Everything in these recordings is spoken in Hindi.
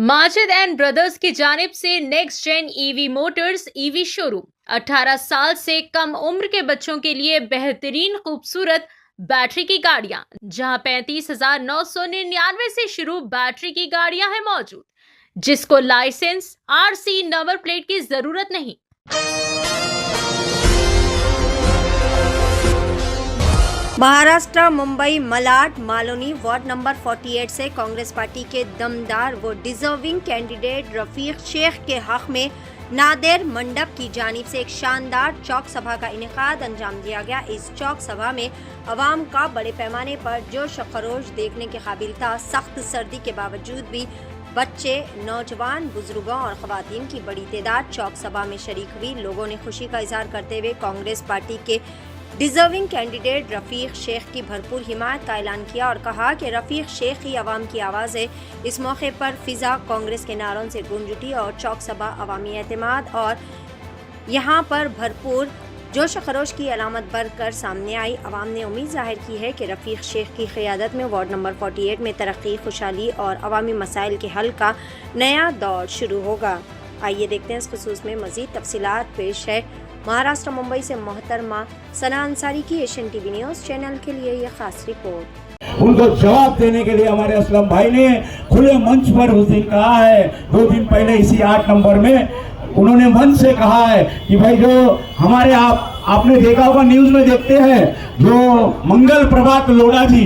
माजिद एंड ब्रदर्स की जानिब से next gen EV motors EV showroom 18 साल से कम उम्र के बच्चों के लिए बेहतरीन खूबसूरत बैटरी की गाड़ियां, जहां 35,999 से शुरू बैटरी की गाड़ियां हैं मौजूद, जिसको लाइसेंस आरसी नंबर प्लेट की जरूरत नहीं। महाराष्ट्र मुंबई मलाड मालोनी वार्ड नंबर 48 से कांग्रेस पार्टी के दमदार व डिजर्विंग कैंडिडेट रफीक शेख के हक में नादेर मंडप की जानिब से एक शानदार चौक सभा का इनेकाद अंजाम दिया गया। इस चौक सभा में अवाम का बड़े पैमाने पर जोश खरोश देखने के काबिल था। सख्त सर्दी के बावजूद भी बच्चे, नौजवान, बुजुर्गों और खवातीन की बड़ी तादाद चौक सभा में शरीक हुई। लोगों ने खुशी का इजहार करते हुए कांग्रेस पार्टी के डिजर्विंग कैंडिडेट रफीक शेख की भरपूर हिमायत का ऐलान किया और कहा कि रफीक शेख ही अवाम की आवाज़ है। इस मौके पर फिजा कांग्रेस के नारों से गूंज उठी और चौक सभा अवामी एतमाद और यहाँ पर भरपूर जोश खरोश की अलामत बनकर सामने आई। अवाम ने उम्मीद जाहिर की है कि रफीक शेख की क़ियादत में वार्ड नंबर 48 में तरक्की, खुशहाली और अवामी मसाइल के हल का नया दौर शुरू होगा। आइए देखते हैं इस खुसूस में मज़ीद तफसीलात। पेश है महाराष्ट्र मुंबई से मोहतरमा सना अंसारी की एशियन टीवी न्यूज़ चैनल के लिए ये खास रिपोर्ट। उनको जवाब देने के लिए हमारे असलम भाई ने खुले मंच पर उस दिन कहा है, 2 दिन पहले इसी 8 नंबर में उन्होंने मंच से कहा है कि भाई जो हमारे आपने देखा होगा, न्यूज में देखते हैं, जो मंगल प्रभात लोढ़ा जी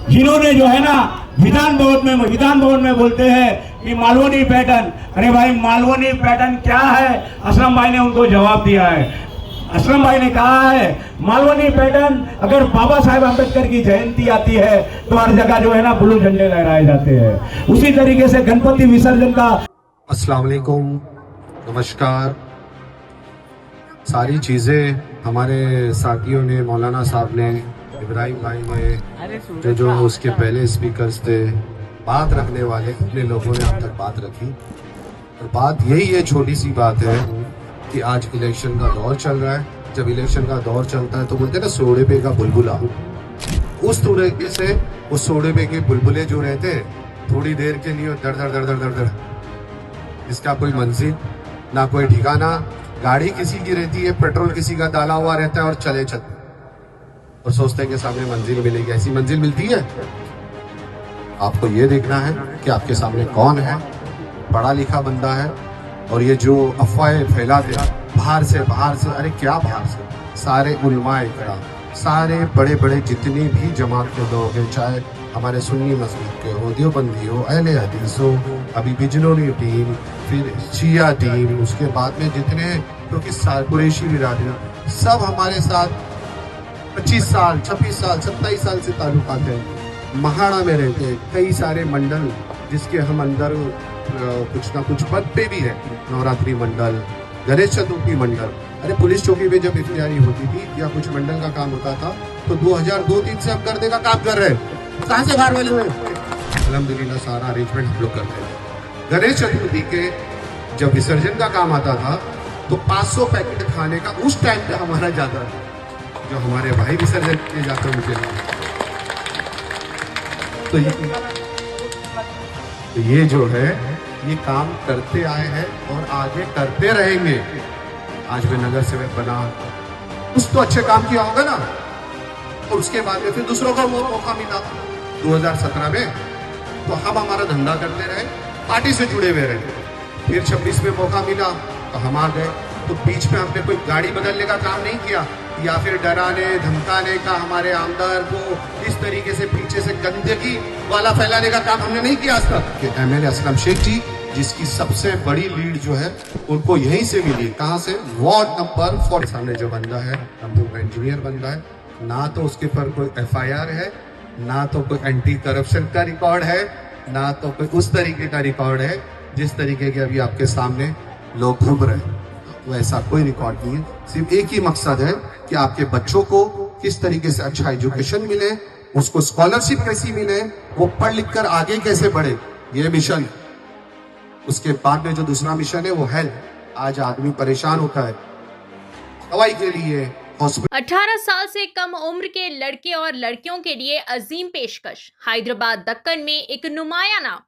जिन्होंने जो है ना विधान भवन में बोलते हैं कि मालवनी पैटर्न, अरे भाई मालवनी पैटर्न क्या है? असलम भाई ने उनको जवाब दिया है। असलम भाई ने कहा है मालवनी पैटर्न, अगर बाबा साहेब अम्बेडकर की जयंती आती है तो हर जगह जो है ना ब्लू झंडे लहराए जाते हैं। उसी तरीके से गणपति विसर्जन का। अस्सलाम वालेकुम, नमस्कार। सारी चीजें हमारे साथियों ने, मौलाना साहब ने, इब्राहिम भाई ने, जो उसके पहले स्पीकर्स थे, बात रखने वाले अपने लोगों ने अब तक बात रखी। और बात यही है, छोटी सी बात है कि आज इलेक्शन का दौर चल रहा है। जब इलेक्शन का दौर चलता है तो बोलते हैं ना सोडे पे का बुलबुला, उस तरीके से उस सोडे पे के बुलबुले जो रहते हैं थोड़ी देर के लिए दर दर दर दर दर दर, इसका कोई मंजिल ना कोई ठिकाना। गाड़ी किसी की रहती है, पेट्रोल किसी का डाला हुआ रहता है और चले चलते और सोचते हैं कि सामने मंजिल मिलेगी। ऐसी मंजिल मिलती है? आपको ये देखना है कि आपके सामने कौन है, पढ़ा लिखा बंदा है। और ये जो अफवाहें फैलाते हैं बाहर से, अरे क्या बाहर से, सारे उलमाए इकराम, सारे बड़े बड़े जितने भी जमात के लोग हैं, चाहे हमारे सुन्नी मस्जिद के हो, देवबंदी हो, अहले हदीस हो, अभी बिजनौरी टीम, फिर शिया टीम, उसके बाद में जितने क्योंकि कुरैशी बिरादरी, सब हमारे साथ 25 साल, 26 साल, 27 साल से ताल्लुकात हैं। महाड़ा में रहते हैं कई सारे मंडल, जिसके हम अंदर कुछ ना कुछ पद पे भी है। नवरात्रि मंडल, गणेश चतुर्थी मंडल। अरे पुलिस चौकी पे जब इफ्तियारी होती थी या कुछ मंडल का काम होता था तो 2002-03 से हम करने का काम कर रहे हैं। कहाँ से बाहर वाले हुए? अल्हम्दुलिल्लाह सारा अरेंजमेंट हम लोग करते हैं। गणेश चतुर्थी के जब विसर्जन का काम आता था तो 500 पैकेट खाने का उस टाइम पे हमारा जाता था, जो हमारे भाई विसर्जन किए जाते हैं उनके। तो ये जो है ये काम करते आए हैं और आगे करते रहेंगे। आज मैं नगर सेवक बना, कुछ तो अच्छे काम किया होगा ना, और उसके बाद में फिर दूसरों को वो मौका मिला 2017 में, तो हम हमारा धंधा करते रहे, पार्टी से जुड़े हुए रहे। फिर 26 में मौका मिला तो हम आ गए। तो बीच में हमने कोई गाड़ी बदलने का काम नहीं किया या फिर डराने धमकाने का, हमारे आमदार को इस तरीके से पीछे से गंदगी वाला फैलाने का काम हमने नहीं किया आज तक। एमएलए असलम शेख जी, जिसकी सबसे बड़ी लीड जो है उनको यहीं से मिली। कहाँ से? Ward number 40। सामने जो बंदा है कंप्यूटर इंजीनियर बंदा है, ना तो उसके पर कोई FIR है, ना तो कोई एंटी करप्शन का रिकॉर्ड है, ना तो कोई उस तरीके का रिकॉर्ड है जिस तरीके के अभी आपके सामने लोग घूम रहे हैं। तो ऐसा कोई रिकॉर्ड नहीं है। सिर्फ एक ही मकसद है कि आपके बच्चों को किस तरीके से अच्छा एजुकेशन मिले, उसको स्कॉलरशिप कैसी मिले, वो पढ़ लिख कर आगे कैसे बढ़े, ये मिशन। उसके बाद में जो दूसरा मिशन है वो हेल्थ। आज आदमी परेशान होता है दवाई के लिए, 18 साल से कम उम्र के लड़के और लड़कियों के लिए अजीम पेशकश। हैदराबाद दक्कन में एक नुमाया नाम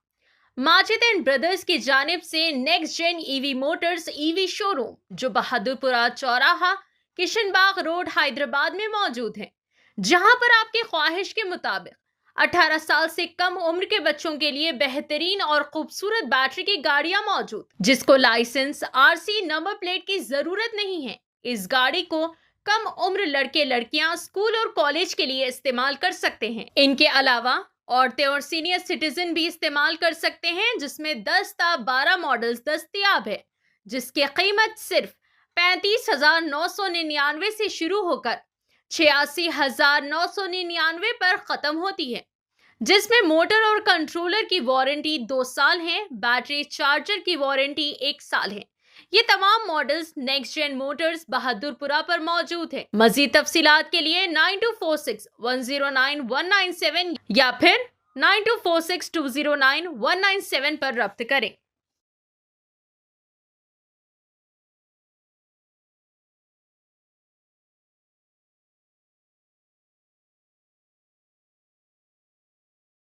माजिद एंड ब्रदर्स की जानिब से next gen EV motors EV showroom जो बहादुरपुरा चौराहा किशनबाग रोड हैदराबाद में मौजूद है, जहां पर आपकी ख्वाहिश के मुताबिक 18 साल से कम उम्र के बच्चों के लिए बेहतरीन और खूबसूरत बैटरी की गाड़ियां मौजूद, जिसको लाइसेंस आरसी नंबर प्लेट की जरूरत नहीं है। इस गाड़ी को कम उम्र लड़के लड़कियां स्कूल और कॉलेज के लिए इस्तेमाल कर सकते हैं। इनके अलावा औरतें और सीनियर सिटीजन भी इस्तेमाल कर सकते हैं, जिसमें 10 ता 12 मॉडल्स दस्तयाब है, जिसकी कीमत सिर्फ 35,999 से शुरू होकर 86,999 पर खत्म होती है, जिसमें मोटर और कंट्रोलर की वारंटी 2 साल है, बैटरी चार्जर की वारंटी 1 साल है। ये तमाम models next gen motors Bahadurpura पर मौजूद है। मजीद तफसीलात के लिए 9246109197 या फिर 9246209197 पर रब्त करें।